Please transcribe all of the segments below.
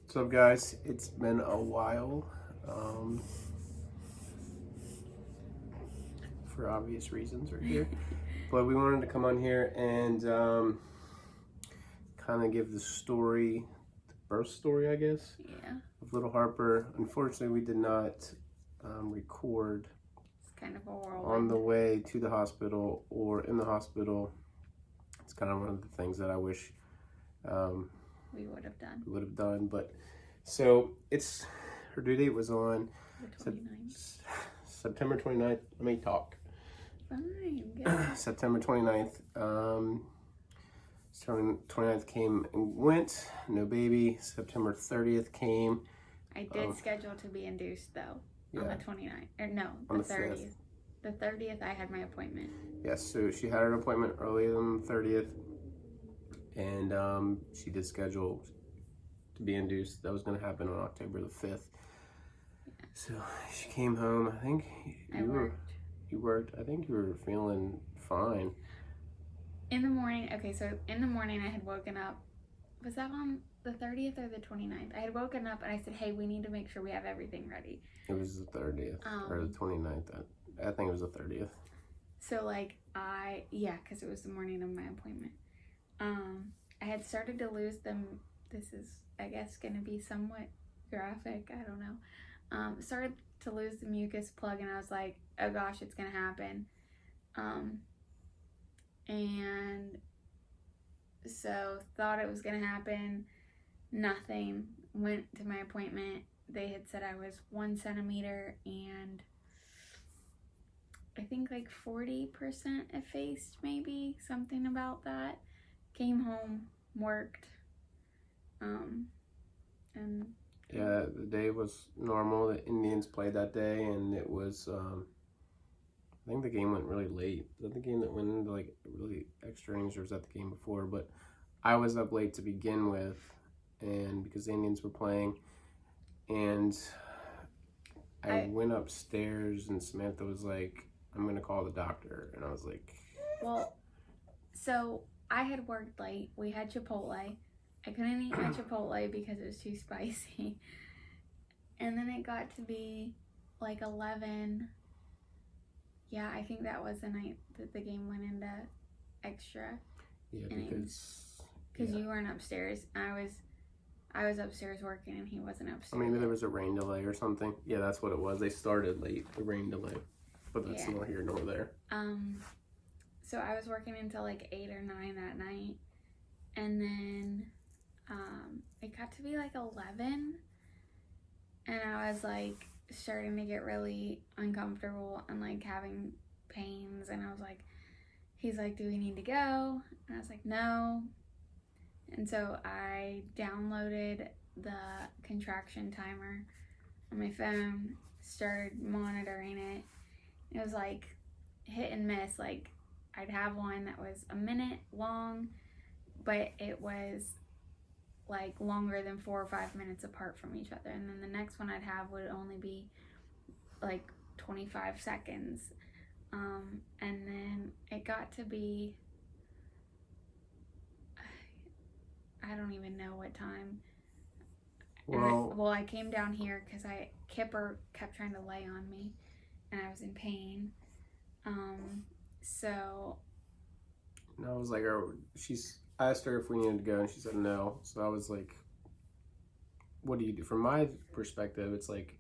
What's up, guys? It's been a while, for obvious reasons right here, but we wanted to come on here and kind of give the story, the birth story, I guess, of little Harper. Unfortunately, we did not record It's kind of a whirlwind. on the way to the hospital or in the hospital. It's kind of one of the things that I wish we would have done, but so it's her due date was on the 29th. September 29th. Let me talk. Fine, good. September 29th. So 29th came and went. No baby. September 30th came. I did schedule to be induced though on Yeah. the 29th. Or no, On the the 30th. 5th. The 30th I had my appointment. Yes, so she had an appointment earlier than the 30th. And she did schedule to be induced. That was going to happen on October the 5th. Yeah. So she came home. I think you worked. I think you were feeling fine. In the morning, okay, so in the morning I had woken up. Was that on the 30th or the 29th? I had woken up and I said, hey, we need to make sure we have everything ready. It was the 30th or the 29th. I think it was the 30th. So because it was the morning of my appointment. I had started to lose them. This is, I guess, going to be somewhat graphic. I don't know. Started to lose the mucus plug, and I was like, oh gosh, it's going to happen. And so thought it was going to happen. Nothing. Went to my appointment. They had said I was 1 centimeter and I think like 40% effaced, maybe something about that. Came home, worked, and yeah, the day was normal. The Indians played that day, and it was I think the game went really late. Was that the game that went into like really extra innings, or was that the game before? But I was up late to begin with, and because the Indians were playing, and I went upstairs, and Samantha was like, I'm gonna call the doctor, and I was like, well, so I had worked late. We had Chipotle. I couldn't eat my Chipotle because it was too spicy. And then it got to be like 11. Yeah, I think that was the night that the game went into extra. Yeah, because you weren't upstairs. I was upstairs working and he wasn't upstairs. Or maybe there was a rain delay or something. Yeah, that's what it was. They started late, the rain delay. But that's neither here nor there. So I was working until like 8 or 9 that night. And then it got to be like 11. And I was like starting to get really uncomfortable and like having pains. And I was like, he's like, do we need to go? And I was like, no. And so I downloaded the contraction timer on my phone, started monitoring it. It was like hit and miss. Like I'd have one that was a minute long, but it was like longer than 4 or 5 minutes apart from each other. And then the next one I'd have would only be like 25 seconds. And then it got to be, I don't even know what time. Well, I came down here because Kipper kept trying to lay on me and I was in pain. So. And I was like, I asked her if we needed to go and she said no. So I was like, what do you do? From my perspective, it's like,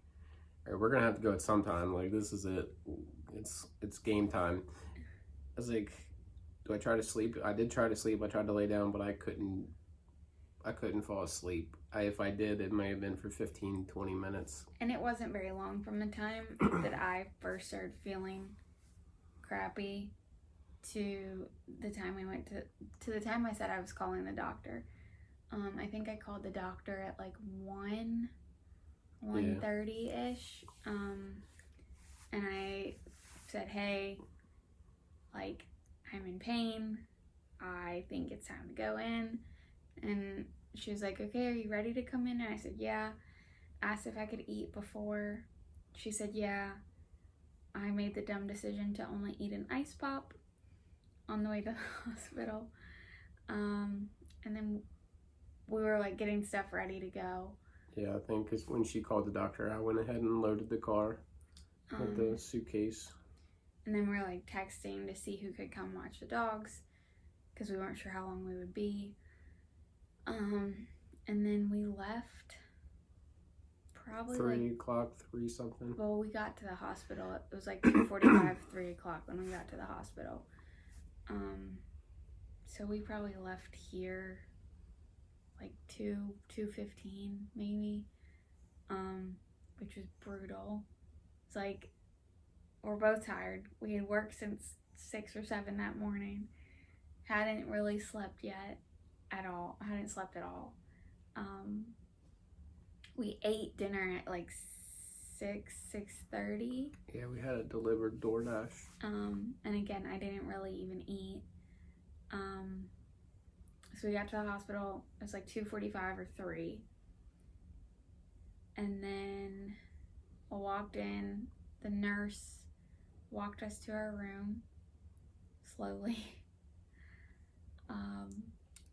all right, we're going to have to go at some time. Like, this is it. It's game time. I was like, do I try to sleep? I did try to sleep. I tried to lay down, but I couldn't fall asleep. If I did, it may have been for 15, 20 minutes. And it wasn't very long from the time that I first started feeling crappy to the time we went to the time I said I was calling the doctor. I think I called the doctor at like 1:30ish. And I said, hey, like, I'm in pain. I think it's time to go in. And she was like, okay, are you ready to come in? And I said, yeah. Asked if I could eat before. She said, yeah. I made the dumb decision to only eat an ice pop on the way to the hospital. And then we were like getting stuff ready to go. Yeah, I think because when she called the doctor, I went ahead and loaded the car with the suitcase. And then we were like texting to see who could come watch the dogs because we weren't sure how long we would be. And then we left probably 3 o'clock, 3 something. Well, we got to the hospital. It was like 2:45, 3 o'clock when we got to the hospital. So we probably left here like 2:15 maybe, which was brutal. It's like we're both tired. We had worked since 6 or 7 that morning. Hadn't really slept yet at all. Hadn't slept at all. We ate dinner at like 6:30. Yeah, we had it delivered DoorDash. And again, I didn't really even eat. So we got to the hospital. It was like 2:45 or 3. And then I walked in. The nurse walked us to our room slowly.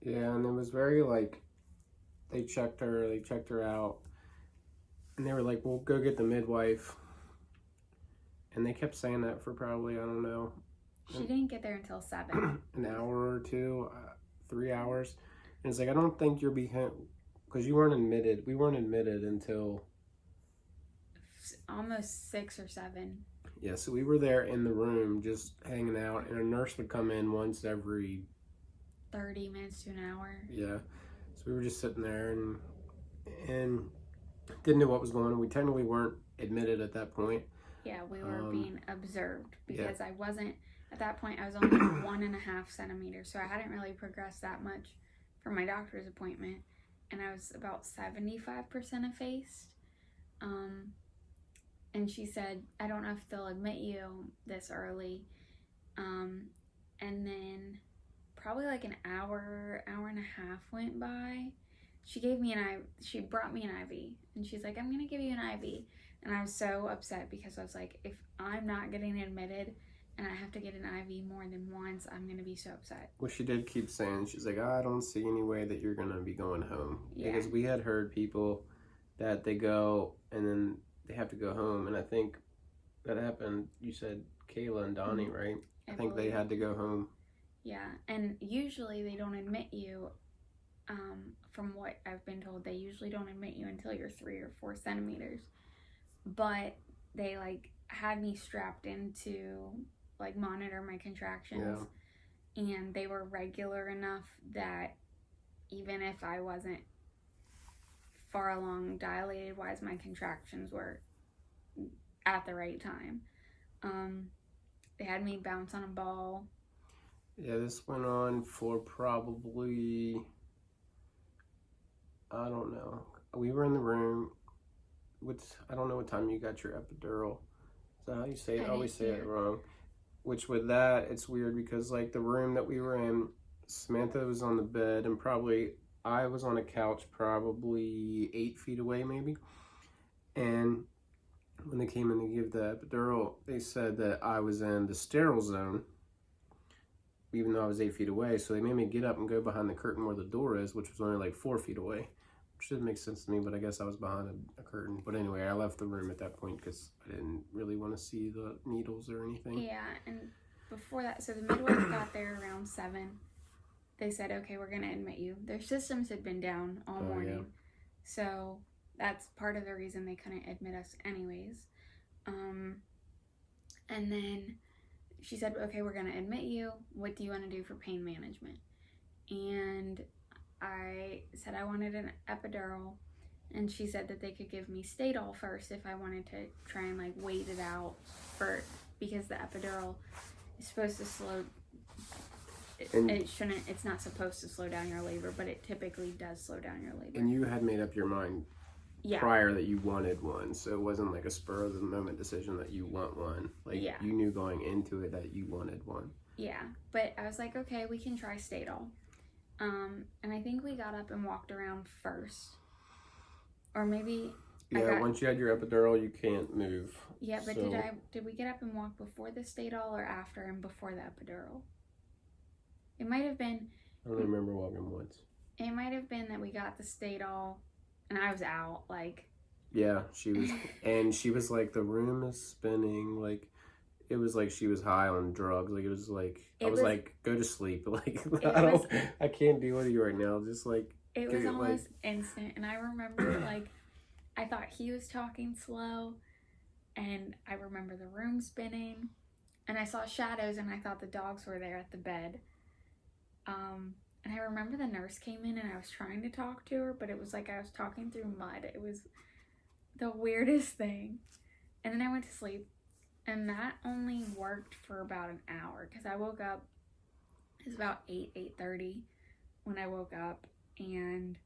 Yeah, and it was very like, they checked her out, and they were like, "We'll go get the midwife." And they kept saying that for probably, I don't know, She didn't get there until 7. an hour or 2, 3 hours. And it's like, I don't think you're behind, because you weren't admitted. We weren't admitted until Almost 6 or 7. Yeah, so we were there in the room just hanging out, and a nurse would come in once every 30 minutes to an hour. Yeah, so we were just sitting there and didn't know what was going on. We technically weren't admitted at that point. Yeah, we were being observed because I wasn't, at that point, I was only 1.5 centimeters, so I hadn't really progressed that much for my doctor's appointment, and I was about 75% effaced. And she said, I don't know if they'll admit you this early. And then probably like an hour and a half went by. She brought me an IV, and she's like, I'm gonna give you an IV. And I was so upset because I was like, if I'm not getting admitted and I have to get an IV more than once, I'm gonna be so upset. Well, she did keep saying, she's like, I don't see any way that you're gonna be going home. Yeah. Because we had heard people that they go and then they have to go home, and I think that happened. You said Kayla and Donnie, right? I think they had to go home. Yeah, and usually they don't admit you. From what I've been told, they usually don't admit you until you're 3 or 4 centimeters. But they like had me strapped in to like monitor my contractions, and they were regular enough that even if I wasn't far along dilated wise, my contractions were at the right time. They had me bounce on a ball. Yeah, this went on for probably, I don't know. We were in the room. I don't know what time you got your epidural. Is that how you say it? I always say it wrong. Which with that, it's weird because like the room that we were in, Samantha was on the bed, and probably I was on a couch probably 8 feet away maybe. And when they came in to give the epidural, they said that I was in the sterile zone, even though I was 8 feet away. So they made me get up and go behind the curtain where the door is, which was only like 4 feet away, which didn't make sense to me, but I guess I was behind a curtain. But anyway, I left the room at that point because I didn't really want to see the needles or anything. Yeah, and before that, so the midwife got there around 7. They said, okay, we're going to admit you. Their systems had been down all morning. Yeah. So that's part of the reason they couldn't admit us anyways. And then she said, okay, we're going to admit you. What do you want to do for pain management? And I said I wanted an epidural. And she said that they could give me sheDANigans first if I wanted to try and like wait it out because the epidural is supposed to slow. It's not supposed to slow down your labor, but it typically does slow down your labor. And you had made up your mind prior that you wanted one, so it wasn't like a spur of the moment decision that you want one. Like you knew going into it that you wanted one. Yeah, but I was like, okay, we can try sheDANigans. And I think we got up and walked around first. Or maybe once you had your epidural, you can't move. Yeah, but did we get up and walk before the sheDANigans or after and before the epidural? It might have been. I don't remember walking once. It might have been that we got the sheDANigans and I was out, like. Yeah, she was, and she was like, the room is spinning, like, it was like she was high on drugs, like, it was like, I was like, go to sleep, like, I can't deal with you right now, just like, it was almost instant, and I remember, like, I thought he was talking slow, and I remember the room spinning, and I saw shadows, and I thought the dogs were there at the bed, and I remember the nurse came in, and I was trying to talk to her, but it was like I was talking through mud. It was the weirdest thing. And then I went to sleep, and that only worked for about an hour, because I woke up, it was about 8:30 when I woke up, and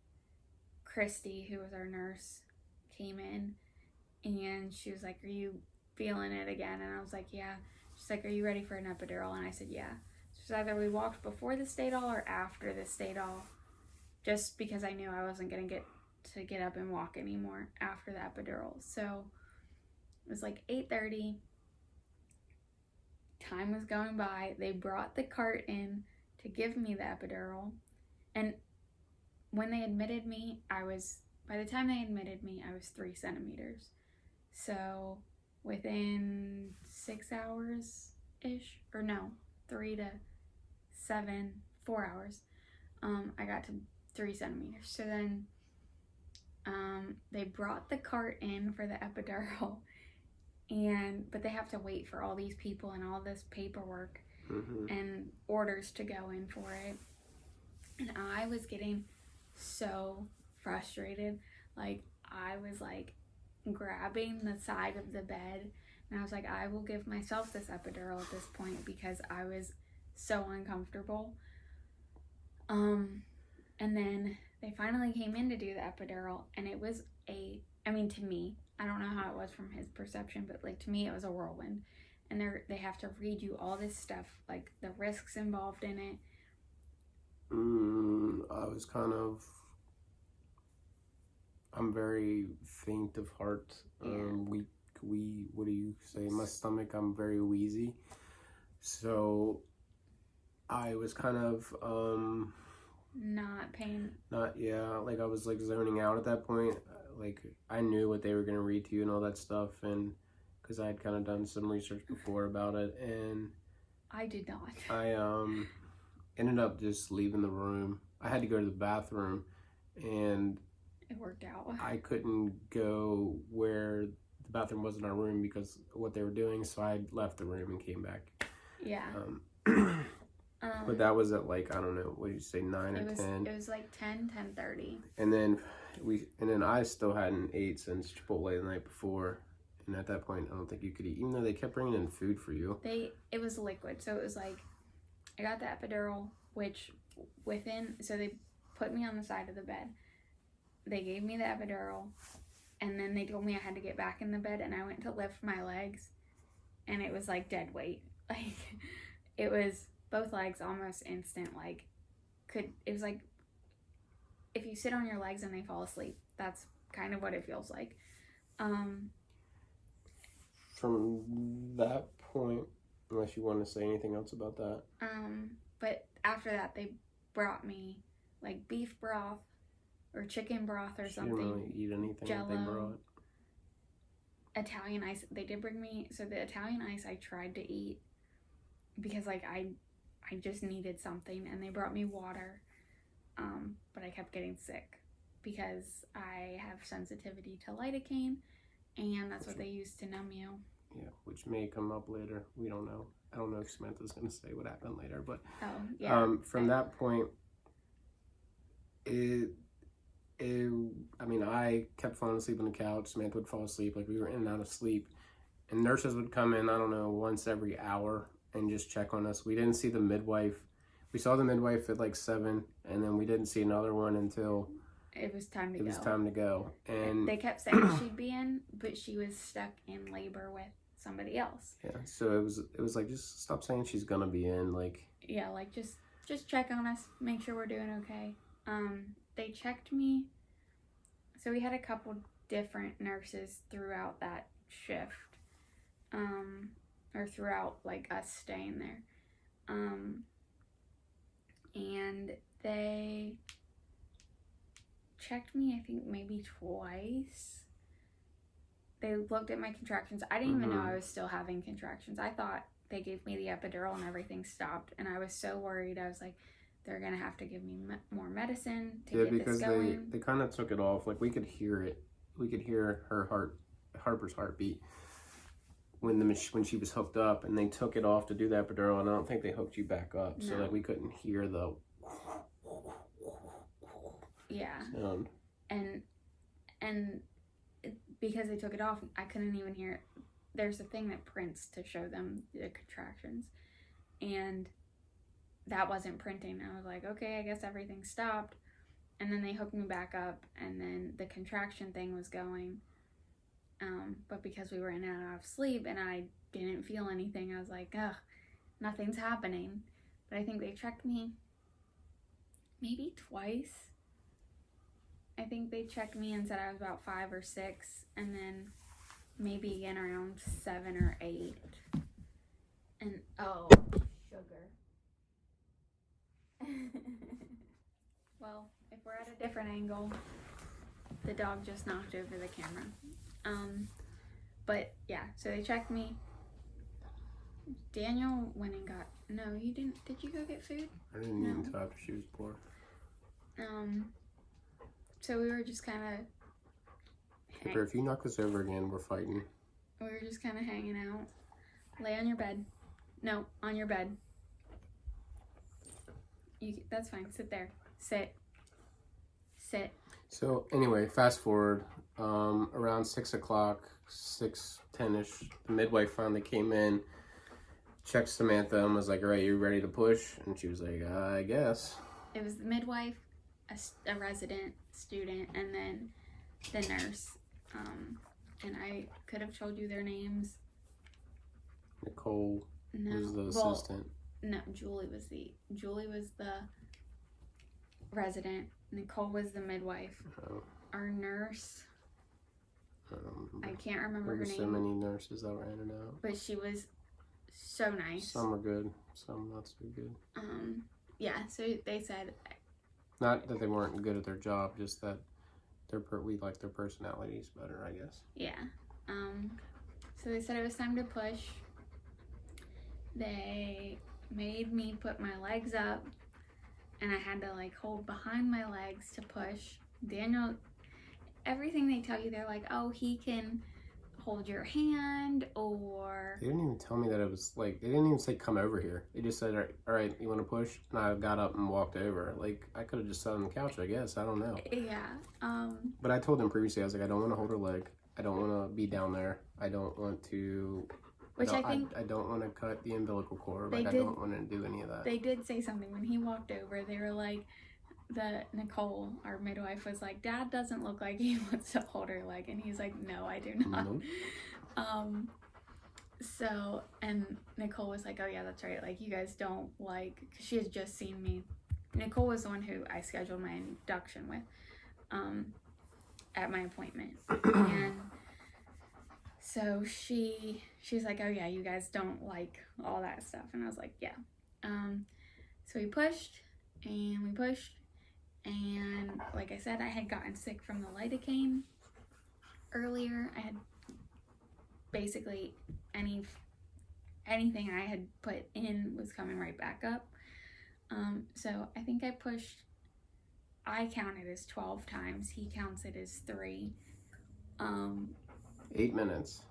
Christy, who was our nurse, came in, and she was like, are you feeling it again? And I was like, yeah. She's like, are you ready for an epidural? And I said, yeah. She's either we walked before the STADOL or after the STADOL, just because I knew I wasn't going to get up and walk anymore after the epidural. So it was like 8:30. Time was going by. They brought the cart in to give me the epidural. And when they admitted me, by the time they admitted me, I was 3 centimeters. So within 6 hours-ish, or no, 3 to 7, 4 hours, I got to 3 centimeters. So then they brought the cart in for the epidural, but they have to wait for all these people and all this paperwork and orders to go in for it. And I was getting so frustrated. Like, I was like grabbing the side of the bed, and I was like, I will give myself this epidural at this point, because I was so uncomfortable. And then they finally came in to do the epidural, and it was to me, I don't know how it was from his perception, but like to me it was a whirlwind. And they have to read you all this stuff, like the risks involved in it. I'm very faint of heart. Weak, what do you say? My stomach, I'm very wheezy. So I was kind of, like I was like zoning out at that point. Like I knew what they were going to read to you and all that stuff, and because I had kind of done some research before about it, and I did not. I ended up just leaving the room. I had to go to the bathroom, and it worked out. I couldn't go where the bathroom was in our room because of what they were doing, so I left the room and came back. Yeah. But that was at like, I don't know, what did you say, 9 or 10? It was like 10:30. And then I still hadn't ate since Chipotle the night before. And at that point, I don't think you could eat, even though they kept bringing in food for you. It was liquid, so it was like, I got the epidural, which so they put me on the side of the bed. They gave me the epidural, and then they told me I had to get back in the bed, and I went to lift my legs, and it was like dead weight. Like, it was both legs almost instant. Like, it was like if you sit on your legs and they fall asleep. That's kind of what it feels like. From that point, unless you want to say anything else about that. But after that, they brought me like beef broth or chicken broth or something. You didn't really eat anything Jello, that they brought. Italian ice. They did bring me, so the Italian ice I tried to eat because like I just needed something, and they brought me water. But I kept getting sick because I have sensitivity to lidocaine, and that's what they use to numb you. Yeah, which may come up later. We don't know. I don't know if Samantha's going to say what happened later, but from that point, I kept falling asleep on the couch. Samantha would fall asleep, like we were in and out of sleep. And nurses would come in, I don't know, once every hour and just check on us. We didn't see the midwife. We saw the midwife at like 7, and then we didn't see another one until it was time to go. It was time to go. And they kept saying she'd be in, but she was stuck in labor with somebody else. Yeah, so it was like, just stop saying she's gonna be in, like. Yeah, like just check on us, make sure we're doing okay. They checked me. So we had a couple different nurses throughout that shift. Or throughout like us staying there. And they checked me, I think, maybe twice. They looked at my contractions. I didn't even know I was still having contractions. I thought they gave me the epidural and everything stopped. And I was so worried. I was like, they're going to have to give me more medicine to get this going. Yeah, because they kind of took it off. Like, we could hear it. We could hear Harper's heartbeat when she was hooked up. And they took it off to do the epidural. And I don't think they hooked you back up. No. So that we couldn't hear the... Yeah. sound. And because they took it off, I couldn't even hear it. There's a thing that prints to show them the contractions, and that wasn't printing. I was like, okay, I guess everything stopped. And then they hooked me back up, and then the contraction thing was going. But because we were in and out of sleep and I didn't feel anything, I was like, ugh, nothing's happening. But I think they checked me maybe twice. I think they checked me and said I was about 5 or 6, and then maybe again around 7 or 8. And oh, sugar. Well, if we're at a different angle, the dog just knocked over the camera. But yeah, so they checked me. Daniel went and got, no, you didn't, did you go get food? I didn't eat until after she was born. So we were just kind of... Harper, if you knock us over again, we're fighting. We were just kind of hanging out. Lay on your bed. No, on your bed. That's fine. Sit there. Sit. So anyway, fast forward. Around 6 o'clock, 6:10ish, the midwife finally came in, checked Samantha, and was like, "All right, you ready to push?" And she was like, "I guess." It was the midwife, a resident student, and then the nurse. And I could have told you their names. Nicole was the assistant. No, Julie was the resident. Nicole was the midwife. Oh. Our nurse, I can't remember her name. There were so many nurses that were in and out. But she was so nice. Some were good, some not so good. Yeah, so they said... Not that they weren't good at their job, just that we like their personalities better, I guess. Yeah. So they said it was time to push. They made me put my legs up, and I had to like hold behind my legs to push. Daniel, everything they tell you, they're like, oh, he can hold your hand, or... They didn't even tell me that it was like, they didn't even say come over here. They just said, all right, you want to push? And I got up and walked over. Like, I could have just sat on the couch, I guess. I don't know. Yeah. But I told them previously, I was like, I don't want to hold her leg. I don't want to be down there. I don't want to... Which I think... I don't want to cut the umbilical cord. Like, I don't want to do any of that. They did say something. When he walked over, they were like... Nicole, our midwife, was like, Dad doesn't look like he wants to hold her leg. And he's like, no, I do not. Nope. So, and Nicole was like, oh yeah, that's right. Like, you guys don't like... Because she had just seen me. Nicole was the one who I scheduled my induction with. At my appointment. And so she's like, oh yeah, you guys don't like all that stuff. And I was like, yeah. So we pushed and we pushed, and like I said, I had gotten sick from the lidocaine earlier. I had basically anything I had put in was coming right back up. So I think I pushed, I counted as 12 times. He counts it as 3. 8 minutes.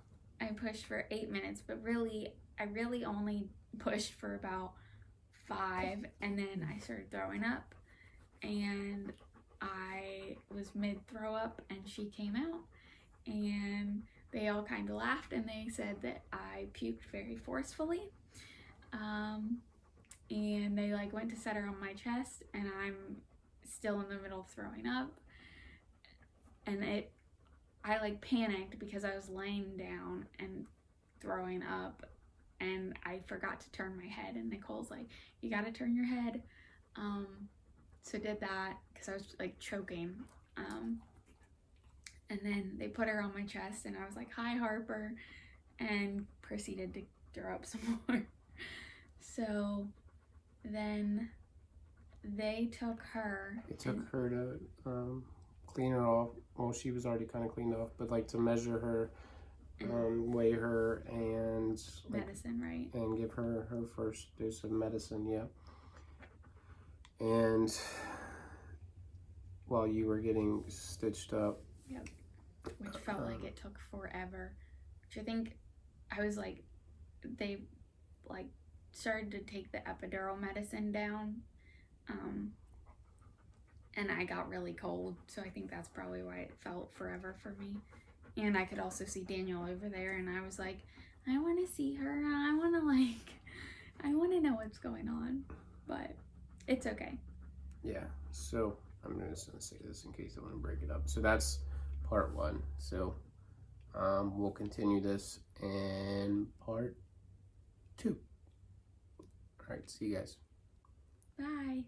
I pushed for 8 minutes, but I really only pushed for about 5, and then I started throwing up, and I was mid throw up, and she came out, and they all kind of laughed, and they said that I puked very forcefully. And they like went to set her on my chest, and I'm still in the middle of throwing up, and I like panicked because I was laying down and throwing up, and I forgot to turn my head, and Nicole's like, you gotta turn your head. So did that because I was like choking. And then they put her on my chest, and I was like, hi Harper, and proceeded to throw up some more. So then they took her. They took her to clean her off. Well, she was already kind of cleaned off, but like to measure her, weigh her, and like, medicine, right? and give her her first dose of medicine. Yeah. And while you were getting stitched up. Yep. Which felt like it took forever. Which I think I was like, they like started to take the epidural medicine down. And I got really cold, so I think that's probably why it felt forever for me. And I could also see Daniel over there, and I was like, I want to see her, and I want to know what's going on, but it's okay. Yeah, so I'm just going to say this in case I want to break it up. So that's part 1. So we'll continue this in part 2. All right, see you guys. Bye.